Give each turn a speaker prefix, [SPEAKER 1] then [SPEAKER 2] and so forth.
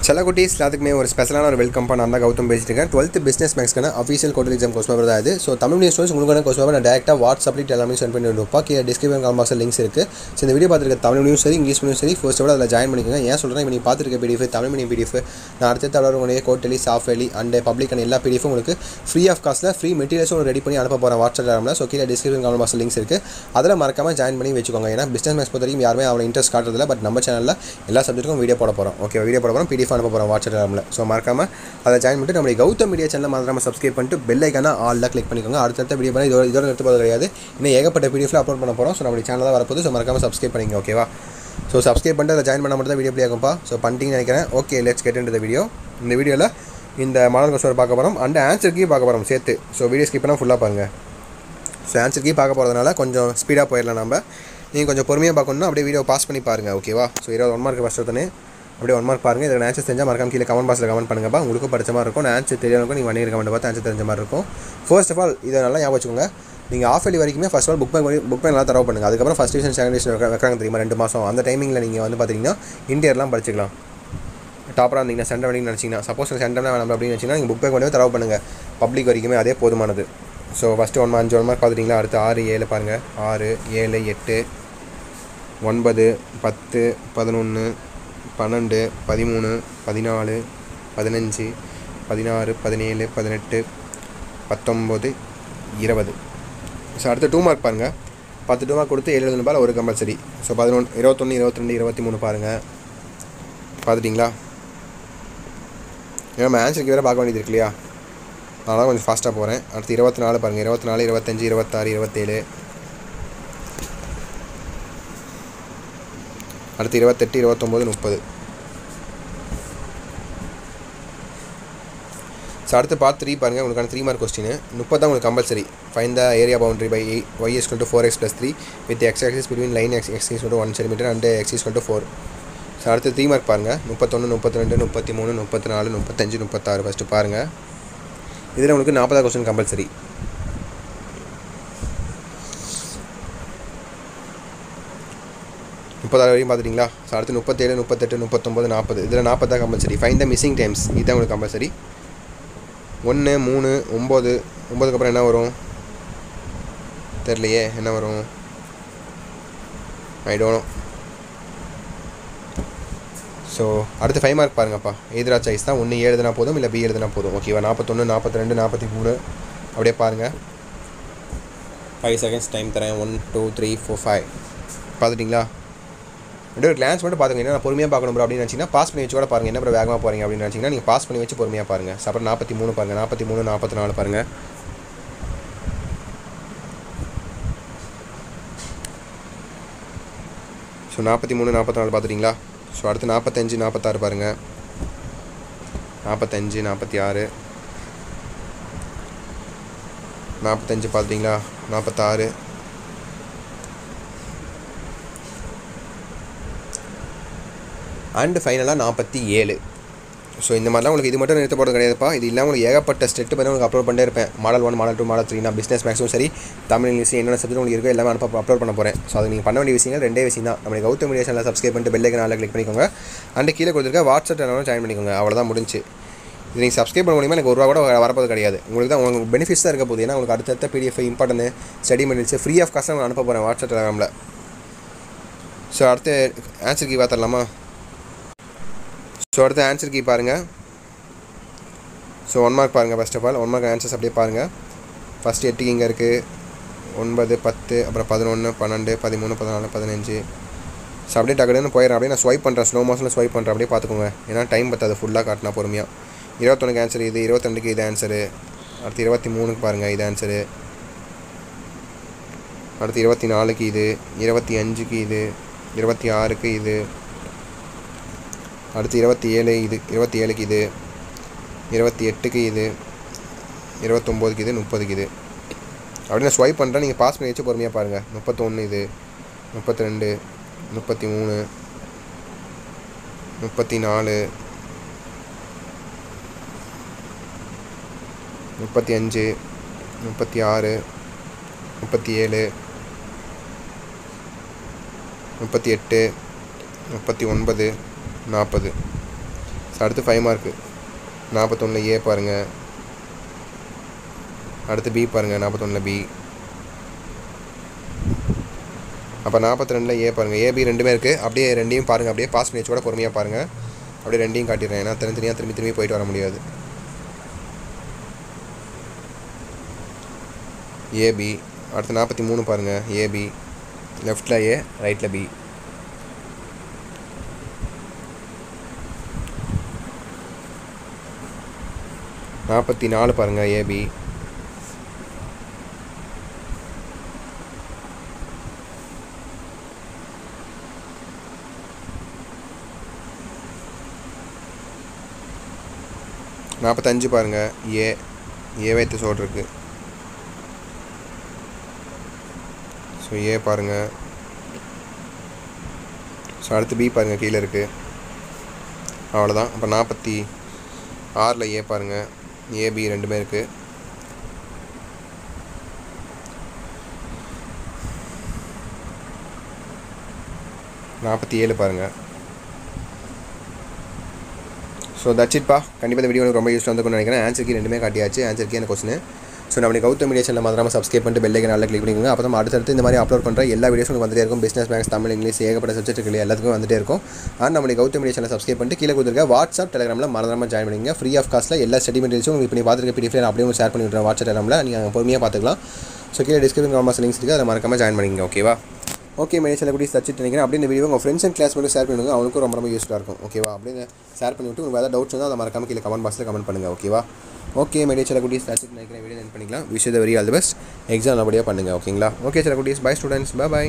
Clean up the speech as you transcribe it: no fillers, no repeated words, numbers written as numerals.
[SPEAKER 1] செல்லகுட்டீஸ் எல்லாத்துக்குமே ஒரு ஸ்பெஷலான ஒரு வெல்கம் நான் தான் கௌதம் பேசிட்டு இருக்கேன். 12th பிஸ்னஸ் மேக்ஸ்க்கான அஃபீஷியல் கோட்டல் எக்ஸாம் கொஸ்டின் பேப்பர் தான் இது. ஸோ தமிழ் நியூஸ் உங்களுக்கான கொஸ்டின் பேப்பர் நான் டேரெக்டாக வாட்ஸ்அப்லேட் எல்லாமே சென்ட் பண்ணி விடுப்பா. கீழே டிஸ்கிரிப்ஷன் காமெண்ட் பாக்ஸில் லிங்க்ஸ் இருக்குது. ஸோ இந்த வீடியோ பார்த்துருக்க தமிழ் நியூஸ் சரி இங்கிலீஷ் நியூஸ் சரி ஃபர்ஸ்ட் ஆஃப் ஆல் அதில் ஜாயின் பண்ணிக்கோங்க. ஏன் சொல்கிறேன், இப்போ நீங்கள் பார்த்துருக்க பிடிஎஃப் தமிழ் மீடியம் பிடிஎஃப் நான் அடுத்த உங்களுடைய கோட்டலி சாஃப்ட்வேலி அண்ட் பப்ளிக் அண்ட் எல்லா பிடிஎஃப் உங்களுக்கு ஃப்ரீ ஆஃப் காஸ்ட்டில் ஃப்ரீ மெட்டீரியல்ஸும் ரெடி பண்ணி அனுப்ப போகிறேன் வாட்ஸ்அப்பில். ஸோ கீழே டிஸ்கிரிப்ஷன் காமெண்ட் பாக்ஸில் லிங்க்ஸ் இருக்குது. அதில் மறக்காமல் ஜாயின் பண்ணி வச்சுக்கோங்க. ஏன்னா பிஸ்னஸ் மேக்ஸ் பொறுத்த வரைக்கும் யாருமே அவ்வளோ இன்ட்ரெஸ்ட் காட்டுறதில்ல. பட் நம்ம சேனலில் எல்லா சப்ஜெக்ட்டுக்கும் வீடியோ போட போகிறோம். ஓகே, வீடியோ போட போகிறோம், பிடிஎஃப் அனுப்ப போகிறோம் வாட்ஸ்அப்பில். ஸோ மறக்காமல் அதை ஜாயின் பண்ணிட்டு நம்மளுடைய கௌதம் மீடியா சேனலை மறக்காம சப்ஸ்கிரைப் பண்ணிட்டு பெல் ஐக்கான ஆல்ல கிளிக் பண்ணிக்கோங்க. அடுத்த வீடியோ பண்ணி இதோட நிறுத்த போகிறது கிடையாது. இன்னும் ஏகப்பட்ட பிடிஎஃப்ல அப்லோட் பண்ண போகிறோம். ஸோ நம்மளுடைய சேனல் தான் வரப்போது. ஸோ மறக்காம சப்ஸ்கிரைப் பண்ணிங்க. ஓகேவா? ஸோ சப்ஸ்கிரைப் பண்ணிட்டு அதை ஜாயின் பண்ண மட்டும் தான் வீடியோ ப்ளே ஆகும்ப்பா. ஸோ பண்ணிட்டீங்கன்னு நினைக்கிறேன். Okay, let's get into the video. இந்த வீடியோவில் இந்த மாடல் கொஸ்டின் பார்க்க போகிறோம் அண்ட் ஆன்சர் கீ பார்க்க போகிறோம் சேர்த்து. ஸோ வீடியோ ஸ்கிப் பண்ணால் ஃபுல்லாக பாருங்கள். ஸோ ஆன்சர் கீ பார்க்க போகிறதுனால கொஞ்சம் ஸ்பீடாக போயிடலாம். நம்ம நீங்கள் கொஞ்சம் பொறுமையாக பார்க்கணுன்னா அப்படியே வீடியோ பாஸ் பண்ணி பாருங்கள். ஓகேவா? ஸோ 21 மார்க் ஃபஸ்ட் ஒருத்தனே அப்படியே 1 மார்க் பாருங்கள். இதில் ஆன்சர் தெரிஞ்சால் மறக்காம கீழே கமெண்ட் பாக்ஸில் கமெண்ட் பண்ணுங்கப்பா. உங்களுக்கு படிச்ச மாதிரி இருக்கும். ஆன்சர் தெரியாதவங்க நீங்கள் வண்டியில் கமெண்ட் பார்த்து ஆன்சர் தெரிஞ்ச மாதிரி இருக்கும். ஃபர்ஸ்ட் ஆஃப் ஆல் இதை நல்லா ஞாபகம் வச்சுக்கோங்க. நீங்கள் ஆஃப் இயர்லி வரைக்குமே ஃபஸ்ட் ஆல் புக் பேங்க் நல்லா தரவு பண்ணுங்கள். அதுக்கப்புறம் ஃபஸ்ட் டிவிஷன் செகண்ட் டிவிஷன் வைக்கிறாங்க தெரியுமா, 2 மாதம். அந்த டைமிங்கில் நீங்கள் வந்து பார்த்தீங்கன்னா இந்தியர்லாம் படிச்சிக்கலாம். டாப்பராக இருந்தீங்கன்னா சென்டர் வரைக்கும் நினச்சிங்கன்னா, சப்போஸ் சென்டர்னா வேணும் அப்படின்னு நினச்சிங்கன்னா நீங்கள் புக் பேங்க் வந்து தரவு பண்ணுங்கள். பப்ளிக் வரைக்குமே அதே போதுமானது. ஸோ ஃபஸ்ட்டு 1 மார்க் பார்த்துட்டிங்களா? அடுத்து 6 7 பாருங்கள். 6 7 8 9 10 11 12 13 14 15 16 17 18 19 20. ஸோ அடுத்து 2 மார்க் பாருங்கள். 10 2 மார்க் கொடுத்து 7 எழுதுன பால் ஒரு கம்பல்சரி. ஸோ 11 21 22 23 பாருங்கள். பார்த்துட்டிங்களா? ஏன்னா நம்ம ஆன்சருக்கு வேறு பார்க்க வேண்டியது இருக்கு இல்லையா, அதனால் கொஞ்சம் ஃபாஸ்ட்டாக போகிறேன். அடுத்து 24 பாருங்கள். 24 25 26 27. அடுத்து 28 29 30. ஸோ அடுத்து பார்ட் 3 பாருங்கள். உங்களுக்கான 3 மார்க் கொஸ்டின் 30 தான் உங்களுக்கு compulsory. Find the area boundary by y is equal to 4x plus 3 with the x-axis between line x is equal to 1 cm and x is equal to 4. So அடுத்து 3 mark பாருங்கள். 31 32 33 34 35 36 first பாருங்கள். இதில் உங்களுக்கு 40 question compulsory. வரையும் பார்த்துட்டிங்களா? So அடுத்து 37 38 39 40. இதில் 40 தான் compulsory. Find த missing times, இதுதான் உங்களுக்கு கம்பல்சரி. 1 3 9 9க்கு அப்புறம் என்ன வரும் தெரியலையே, என்ன வரும் ஐ டோன்ட் நோ. ஸோ அடுத்து 5 மார்க் பாருங்கப்பா. எதிரா சாய்ஸ் தான். 1 எழுதுனா போதும், இல்லை பி எழுதுனா போதும். ஓகேவா? 41 42 43 அப்படியே பாருங்கள். 5 செகண்ட்ஸ் டைம் தரேன். 1 2 3 4 5. பார்த்துட்டிங்களா? ரெண்டு ஒரு கிளான்ஸ் மட்டும் பார்த்துங்க. என்ன பொறுமையாக பார்க்கணும் அப்படின்னு நினச்சிங்கன்னா பாஸ் பண்ணி வச்சு கூட பாருங்கள். என்ன அப்புறம் வேகமாக போகிறீங்க அப்படின்னு நினச்சிங்கன்னா நீங்கள் பாஸ் பண்ணி வச்சு பொறுமையாக பாருங்கள். அப்புறம் 43 பாருங்கள். 43 44 பாருங்கள். ஸோ 43 44 பார்த்துட்டிங்களா? ஸோ அடுத்து 45 46 பாருங்கள். 45 46 45 பார்த்துட்டிங்களா? 46 அண்டு ஃபைனலாக 47. ஸோ இந்த மாதிரிலாம் உங்களுக்கு இது மட்டும் நிறுத்த போகிறது கிடையாதுப்பா. இது இல்லாமல் உங்களுக்கு ஏகப்பட்ட ஸ்டெட்டு பண்ணி உங்களுக்கு அப்லோட் பண்ணிட்டே இருப்பேன். மாடல் 1 மாடல் 2 மாடல் 3 நான் பிஸ்னஸ் மேக்ஸும் சரி தமிழ் இங்கிலீஷ் என்னென்ன சப்ஜெக்ட் உங்களுக்கு இருக்கோ எல்லாமே அப்லோட் பண்ண போகிறேன். ஸோ அது நீங்கள் பண்ண வேண்டிய விஷயங்கள் 2 விஷயம் தான். நம்ம கௌதம் மீடியா சேனலில் சப்ஸ்கிரைப் பண்ணிட்டு பெல் ஐக்கான ஆல்ல கிளிக் பண்ணிக்கோங்க. அண்டு கீழே கொடுத்துருக்க வாட்ஸ்அப் சேனலும் ஜாயின் பண்ணிக்கோங்க. அவ்வளோதான் முடிஞ்சு. இது நீங்கள் சப்ஸ்கிரைப் பண்ண முடியுமா? எனக்கு ₹1 கூட வரப்போது கிடையாது. உங்களுக்கு தான் உங்களுக்கு பெனிஃபிட்ஸ் தான் இருக்க போகுது. ஏன்னா உங்களுக்கு அடுத்த PDF important study materials free of cost நான் அனுப்ப போகிறேன் வாட்ஸ்அப் டெலிகிராமில். ஸோ அடுத்து ஆன்சர் கீ பார்த்துடலாமா? ஸோ அடுத்து ஆன்சர் கீ பாருங்கள். ஸோ 1 மார்க் பாருங்கள். First of all 1 mark answers அப்படியே பாருங்கள். ஃபஸ்ட்டு 8 இங்கே இருக்குது. 9 10 அப்புறம் 11 12 13 14 15. ஸோ அப்படியே டக்குன்னு போயிடுறேன். அப்படியே நான் ஸ்வைப் பண்ணுறேன். ஸ்லோ மோஷனில் ஸ்வைப் பண்ணுறேன். அப்படியே பார்த்துக்கோங்க. ஏன்னா டைம் பத்தாது ஃபுல்லாக காட்டினா பொறுமையாக. 21க்கு ஆன்சர் இது. 22க்கு இது ஆன்சரு. அடுத்து 23க்கு பாருங்கள் இது ஆன்சரு. அடுத்து 24க்கு இது. 25க்கு இது. 26க்கு இது. அடுத்து 27 இது. 27க்கு இது. 28க்கு இது. 29க்கு இது. 30க்கு இது. அப்படின்னு நான் ஸ்வைப் பண்ணுறேன். நீங்கள் பாஸ் பண்ணி வச்சு பொறுமையாக பாருங்கள். 31 இது. 32 33 34 35 36 37 38 39 40. ஸோ அடுத்து 5 மார்க்கு 41 ஏ பாருங்கள். அடுத்து பி பாருங்கள், 41 பி. அப்போ 42 ஏ பாருங்கள். ஏபி ரெண்டுமே இருக்குது. அப்படியே ரெண்டையும் பாருங்கள், அப்படியே பாஸ் பண்ணி வச்சு கூட பொறுமையாக பாருங்கள். அப்படியே ரெண்டையும் காட்டிடுறேன், ஏன்னா தனித்தனியாக திரும்பி போயிட்டு வர முடியாது. ஏபி அடுத்து 43 பாருங்கள். ஏபி லெஃப்டில் ஏ, ரைட்டில் பி. நாற்பத்தி 4 பாருங்கள். ஏபி நாற்பத்தஞ்சு பாருங்கள். ஏவைத்து சோடு இருக்குது. ஸோ ஏ பாருங்கள். ஸோ அடுத்து பி பாருங்கள், கீழே இருக்குது. அவ்வளோதான். அப்போ 46 ஏ பாருங்கள். ஏபி ரெண்டுமே இருக்குது. நாற்பத்தி 47 பாருங்கள். ஸோ தட்ஸ் இட்பா. கண்டிப்பாக இந்த வீடியோ எனக்கு ரொம்ப யூஸ்ஃபுல்லாக இருக்கும்னு நினைக்கிறேன். ஆன்சருக்கு ரெண்டுமே காட்டியாச்சு. ஆன்சருக்கு என்ன கொஸ்டின். ஸோ நம்ம கௌதம் மீடியா சேனல் மறக்காம சப்ஸ்கிரைப் பண்ணிட்டு பெல் ஐக்கன் நல்லா கிளிக் பண்ணிக்கோங்க. அப்போ நம்ம அடுத்தடுத்து இந்த மாதிரி அப்லோட் பண்ணுற எல்லா வீடியோஸும் உங்களுக்கு வந்துட்டே இருக்கும். பிஸ்னஸ் மேக்ஸ், தமிழ், இங்கிலீஷ் ஏகப்பட்ட சப்ஜெக்ட் இருக்குது, எல்லாத்துக்கும் வந்துட்டே இருக்கும். ஆனால் நம்ம கௌதம் மீடியா சேனல் சப்ஸ்கிரைப் பண்ணிட்டு கீழே கொடுத்துருக்க வாட்ஸ்அப், டெலிகிராமில் மறக்காம ஜாயின் பண்ணிங்க. ஃப்ரீ ஆஃப் காஸ்ட்டில் எல்லா ஸ்டடி மெட்டீரியல்ஸும் உங்களுக்கு இப்போ நீ பார்த்துருக்க பிடிஎஃப் நான் அப்படியே ஷேர் பண்ணி விட்றேன் வாட்ஸ்அப் டெலிகிராமில். நீங்கள் பொறுமையாக பார்த்துக்கலாம். ஸோ கீழே டிஸ்கிரிப்ஷன் காமர்ஸ் லிங்க்ஸ் இருக்குது, அதை மறக்காம ஜாயின் பண்ணிங்க. ஓகேவா? ஓகே, மீடியா சேனல் கூட தச்சுட்டு நினைக்கிறேன். அப்படியே இந்த வீடியோ உங்கள் ஃப்ரெண்ட்ஸ் அண்ட் கிளாஸ் மட்டும் ஷேர் பண்ணுங்க, அவங்களுக்கும் ரொம்ப யூஸ்ஃபுல்லாக இருக்கும். ஓகேவா? அப்படியே ஷேர் பண்ணிவிட்டு உங்களுக்கு ஏதாவது டவுட்ஸ் இருந்தால் அதை மறக்காம கீழே கமெண்ட் பாக்ஸில் கமெண்ட் பண்ணுங்கள். ஓகேவா? ஓகே, மீடியா சேனல் கூட தச்சுட்டு நினைக்கிறேன். வீடியோ எண்ட் பண்ணிக்கலாம். Wish the very all the best. Exam நல்லபடியாக பண்ணுங்கள். ஓகேங்களா? ஓகே சேனல் குட்டீஸ், பை ஸ்டூடெண்ட்ஸ், பை.